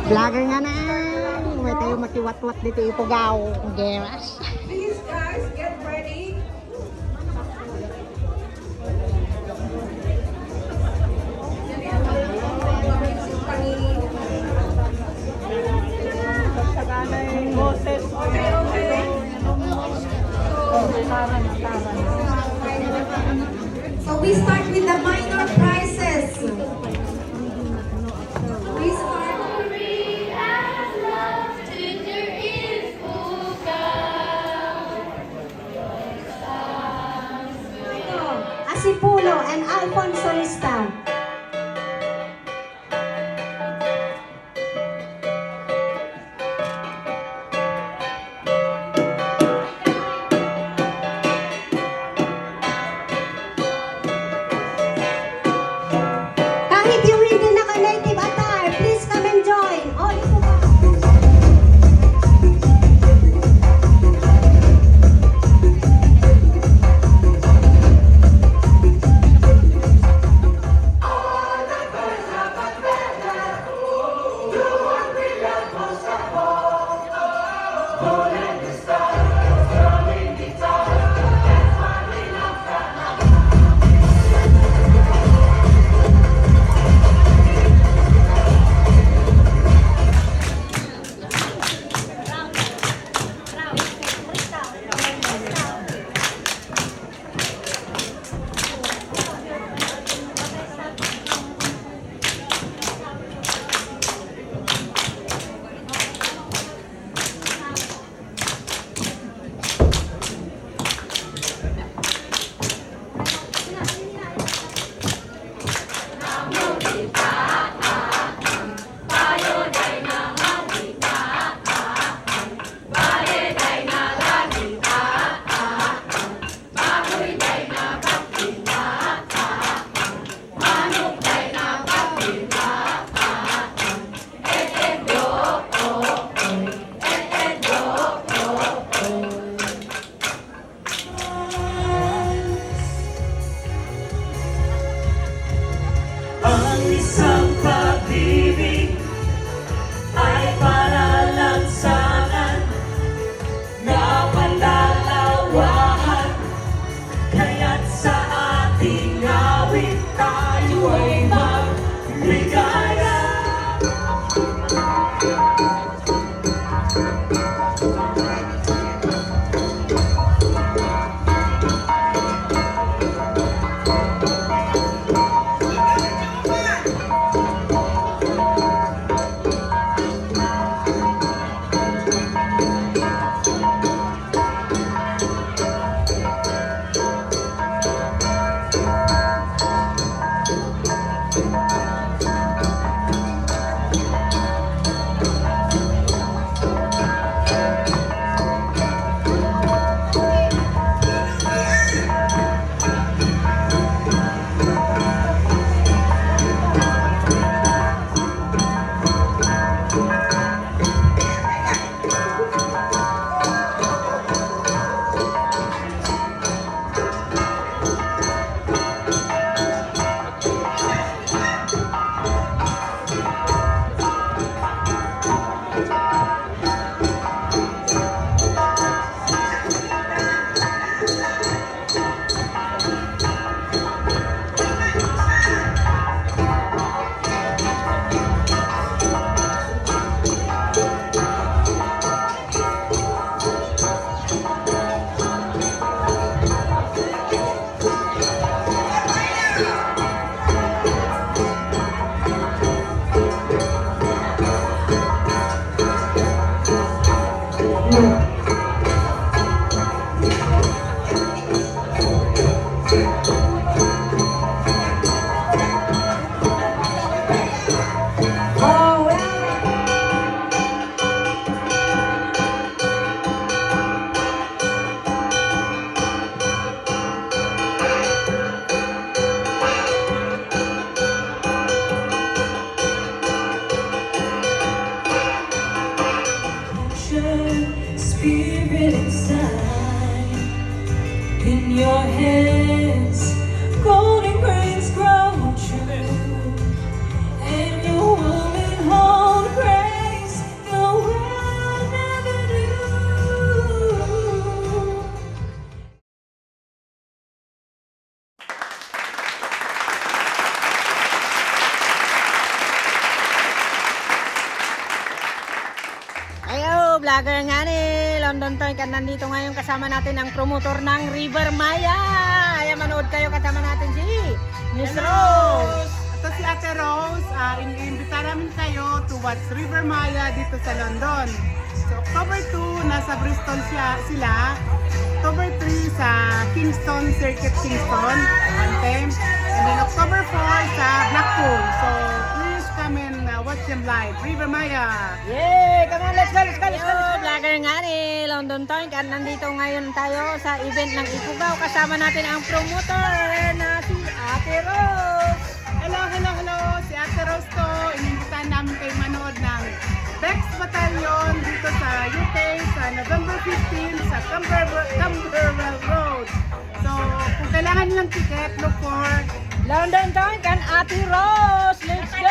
Vlogger nga na. May tayo makiwat-wat dito ipugaw. Geras. Please guys, get ready. Okay, okay. So we start with the minor prizes. We start. Asipulo and Alfonso Lista. Kahit yung hindi naka-native attire, please come and join. Oh, ito ba? Ang isang pag-ibig ay palalansangan na palalawahan, kaya't sa ating awit tayo ay magligaya. Spirit inside, in your hands, golden grains grow true, and your woman hold grace. vlogger nga ni London Toy kan nandito ngayon kasama natin ang promotor ng River Maya. Ayan, manood kayo kasama natin si Miss Rose. Ito si Ate Rose, inimbita namin kayo to watch River Maya dito sa London. So October 2, nasa Bristol sila. October 3 sa Kingston, Circuit Kingston, Anthem. And then October 4 sa Blackpool. So please come and watch them live. River Maya! Yay! Come on, let's go, let's go, let's go! Vlogger nga ni London Toy kan nandito ngayon tayo sa event ng Ifugao. Kasama natin ang promotor na si Ate Rose. Hello, hello, hello! Si Ate Rose to. Inimbitahan namin kayo manood ng Bex Battalion dito sa UK sa November 15 sa Camberwell Road. So, kung kailangan nilang ticket, look for London Toy kan Ate Rose. Let's go!